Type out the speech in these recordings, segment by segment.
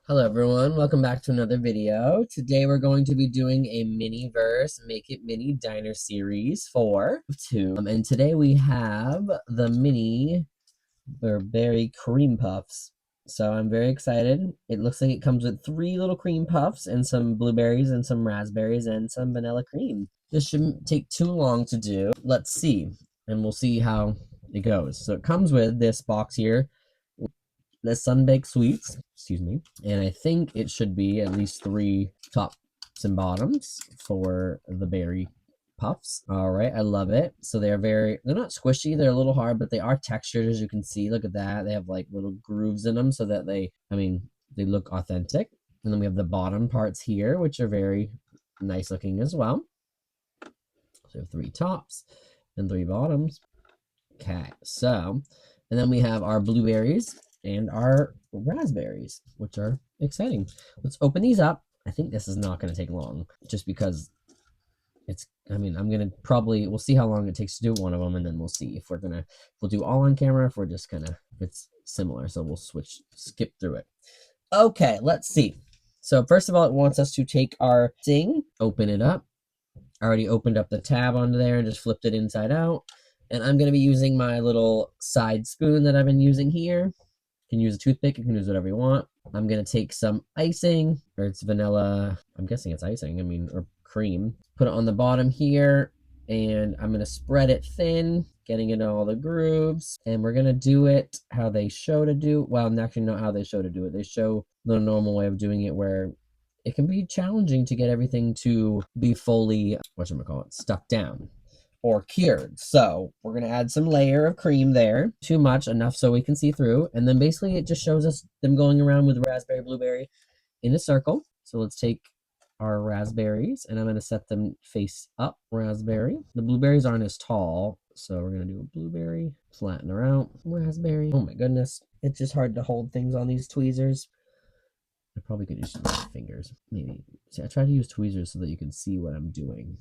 Hello everyone, welcome back to another video. Today we're going to be doing a Miniverse Make It Mini Diner Series 4 of 2. And today we have the mini berry cream puffs. So I'm very excited. It looks like it comes with 3 little cream puffs and some blueberries and some raspberries and some vanilla cream. This shouldn't take too long to do. Let's see, and we'll see how it goes. So it comes with this box here, the sun-baked sweets, excuse me, and I think it should be at least 3 tops and bottoms for the berry puffs. All right, I love it. So they're not squishy, they're a little hard, but they are textured, as you can see. Look at that. They have like little grooves in them so that they look authentic. And then we have the bottom parts here, which are very nice looking as well. So 3 tops and 3 bottoms. Okay, so, and then we have our blueberries and our raspberries, which are exciting. Let's open these up. I think this is not going to take long, just because we'll see how long it takes to do one of them, and then we'll see if we'll do all on camera, if it's similar, so we'll skip through it. Okay, let's see. So first of all, it wants us to take our thing, open it up. I already opened up the tab onto there and just flipped it inside out. And I'm going to be using my little side spoon that I've been using here. You can use a toothpick, you can use whatever you want. I'm going to take some icing, or it's vanilla, I'm guessing it's icing, or cream. Put it on the bottom here, and I'm going to spread it thin, getting into all the grooves. And we're going to do it how they show to do. Well, actually not how they show to do it. They show the normal way of doing it, where it can be challenging to get everything to be fully, stuck down or cured. So we're gonna add some layer of cream there, too much, enough so we can see through. And then basically it just shows us them going around with raspberry, blueberry in a circle. So let's take our raspberries and I'm gonna set them face up raspberry. The blueberries aren't as tall, so we're gonna do a blueberry, flatten her out, raspberry. Oh my goodness, it's just hard to hold things on these tweezers. I probably could use my fingers, maybe. See, I try to use tweezers so that you can see what I'm doing.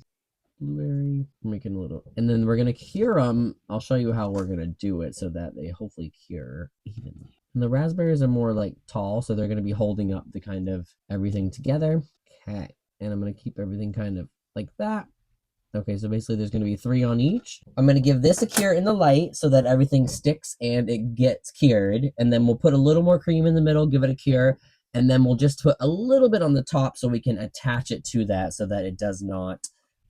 Blueberry, making a little, and then we're gonna cure them. I'll show you how we're gonna do it so that they hopefully cure evenly. And the raspberries are more like tall, so they're gonna be holding up the kind of everything together. Okay, and I'm gonna keep everything kind of like that. Okay, so basically there's gonna be 3 on each. I'm gonna give this a cure in the light so that everything sticks and it gets cured, and then we'll put a little more cream in the middle, give it a cure, and then we'll just put a little bit on the top so we can attach it to that so that it does not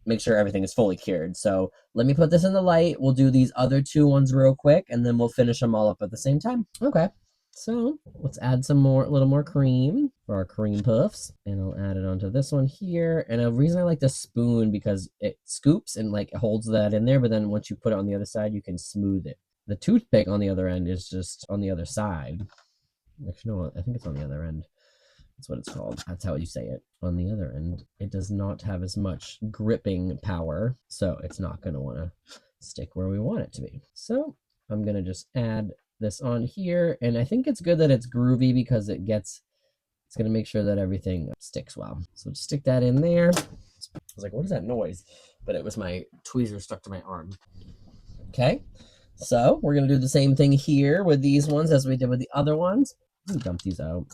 make sure everything is fully cured. So let me put this in the light. We'll do these other 2 ones real quick, and then we'll finish them all up at the same time. Okay, so let's add a little more cream for our cream puffs, and I'll add it onto this one here. And the reason I like the spoon, because it scoops and like it holds that in there, but then once you put it on the other side, you can smooth it. The toothpick on the other end is just on the other side. Actually, no, I think it's on the other end. That's what it's called. That's how you say it. On the other end, it does not have as much gripping power, so it's not going to want to stick where we want it to be. So I'm going to just add this on here, and I think it's good that it's groovy because it's going to make sure that everything sticks well. So just stick that in there. I was like, what is that noise? But it was my tweezer stuck to my arm. Okay, so we're going to do the same thing here with these ones as we did with the other ones. Let me dump these out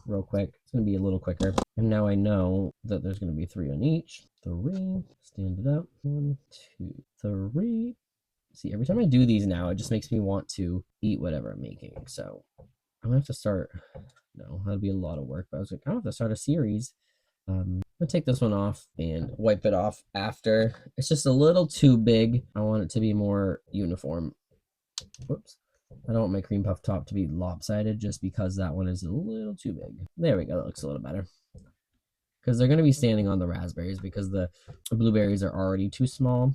real quick. It's going to be a little quicker. And now I know that there's going to be 3 on each. 3. Stand it up. 1, 2, 3. See, every time I do these now, it just makes me want to eat whatever I'm making. So I'm going to have to start. No, that'd be a lot of work. But I was like, I have to start a series. I'm going to take this one off and wipe it off after. It's just a little too big. I want it to be more uniform. Whoops. I don't want my cream puff top to be lopsided just because that one is a little too big. There we go, that looks a little better. Because they're going to be standing on the raspberries because the blueberries are already too small.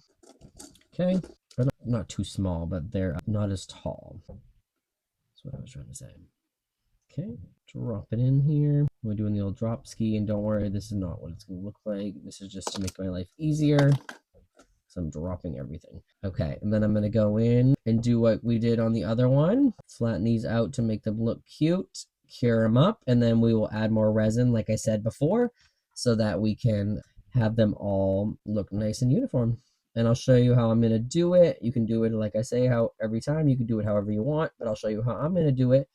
Okay, or not too small, but they're not as tall. That's what I was trying to say. Okay, drop it in here. We're doing the old drop ski, and don't worry, this is not what it's going to look like. This is just to make my life easier. So I'm dropping everything. Okay, and then I'm going to go in and do what we did on the other one. Flatten these out to make them look cute, cure them up, and then we will add more resin, like I said before, so that we can have them all look nice and uniform. And I'll show you how I'm going to do it. You can do it, like I say, how every time. You can do it however you want, but I'll show you how I'm going to do it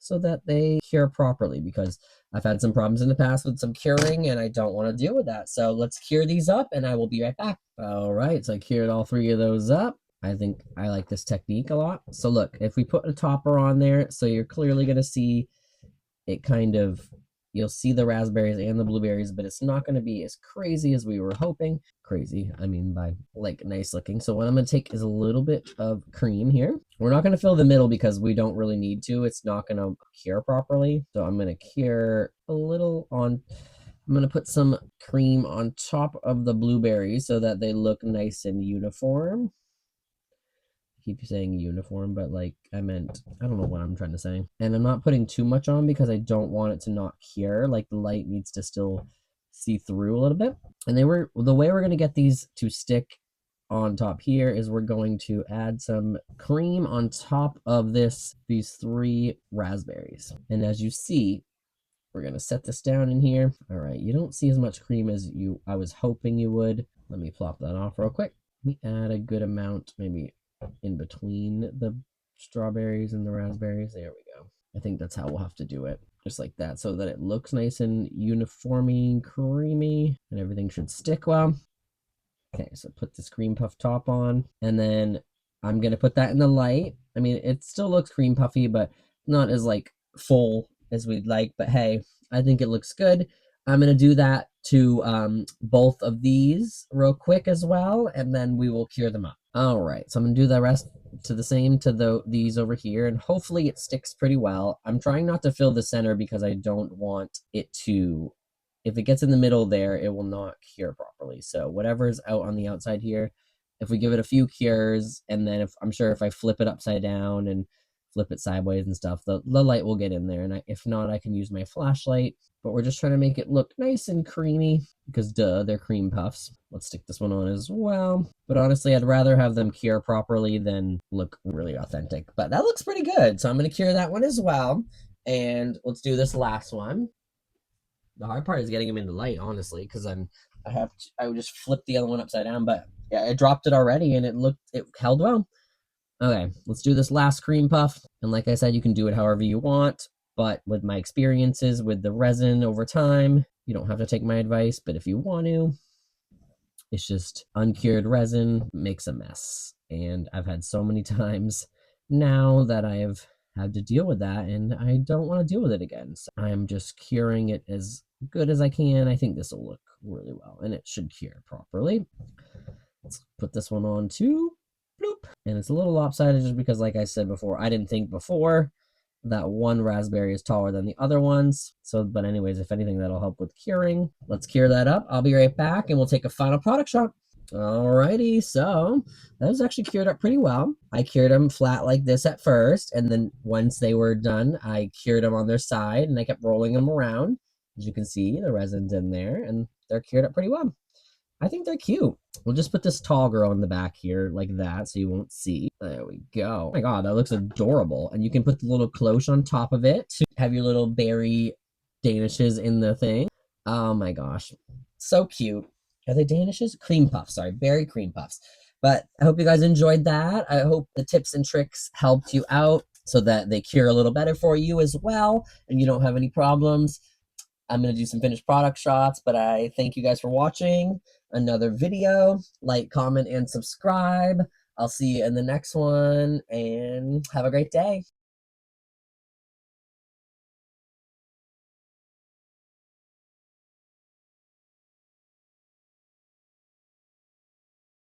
so that they cure properly, because I've had some problems in the past with some curing and I don't want to deal with that. So let's cure these up and I will be right back. All right, so I cured all 3 of those up. I think I like this technique a lot. So look, if we put a topper on there, so you're clearly going to see it kind of, you'll see the raspberries and the blueberries, but it's not going to be as crazy as we were hoping. Crazy, I mean by like nice looking. So what I'm going to take is a little bit of cream here. We're not going to fill the middle because we don't really need to. It's not going to cure properly. So I'm going to cure a little on, I'm going to put some cream on top of the blueberries so that they look nice and uniform. Keep saying uniform, but like I meant, I don't know what I'm trying to say. And I'm not putting too much on because I don't want it to not cure. Like the light needs to still see through a little bit. And the way we're going to get these to stick on top here is we're going to add some cream on top of these 3 raspberries. And as you see, we're going to set this down in here. All right, you don't see as much cream as I was hoping you would. Let me plop that off real quick. Let me add a good amount, maybe in between the strawberries and the raspberries. There we go. I think that's how we'll have to do it. Just like that, so that it looks nice and uniforming, creamy, and everything should stick well. Okay, so put this cream puff top on, and then I'm gonna put that in the light. I mean, it still looks cream puffy, but not as like full as we'd like, but hey, I think it looks good. I'm gonna do that to both of these real quick as well, and then we will cure them up. All right, so I'm gonna do the rest to the same to these over here, and hopefully it sticks pretty well. I'm trying not to fill the center because I don't want it to, if it gets in the middle there, it will not cure properly. So whatever's out on the outside here, if we give it a few cures, and then I'm sure if I flip it upside down and flip it sideways and stuff, the light will get in there. And if not, I can use my flashlight. But we're just trying to make it look nice and creamy because duh, they're cream puffs. Let's stick this one on as well. But honestly, I'd rather have them cure properly than look really authentic. But that looks pretty good. So I'm going to cure that one as well. And let's do this last one. The hard part is getting them into light, honestly, because I would just flip the other one upside down, but yeah, I dropped it already and it held well. Okay, let's do this last cream puff. And like I said, you can do it however you want, but with my experiences with the resin over time, you don't have to take my advice, but if you want to, it's just uncured resin makes a mess. And I've had so many times now that I've had to deal with that, and I don't want to deal with it again. So I'm just curing it as good as I can. I think this will look really well, and it should cure properly. Let's put this one on too. Bloop. And it's a little lopsided just because, like I said before, I didn't think before that one raspberry is taller than the other ones. So, but anyways, if anything, that'll help with curing. Let's cure that up. I'll be right back and we'll take a final product shot. Alrighty, so that was actually cured up pretty well. I cured them flat like this at first, and then once they were done, I cured them on their side and I kept rolling them around. As you can see, the resin's in there and they're cured up pretty well. I think they're cute. We'll just put this tall girl in the back here like that so you won't see. There we go. Oh my god, that looks adorable. And you can put the little cloche on top of it to have your little berry danishes in the thing. Oh my gosh. So cute. Are they danishes? Cream puffs, sorry. Berry cream puffs. But I hope you guys enjoyed that. I hope the tips and tricks helped you out so that they cure a little better for you as well and you don't have any problems. I'm going to do some finished product shots, but I thank you guys for watching another video. Like, comment, and subscribe. I'll see you in the next one, and have a great day.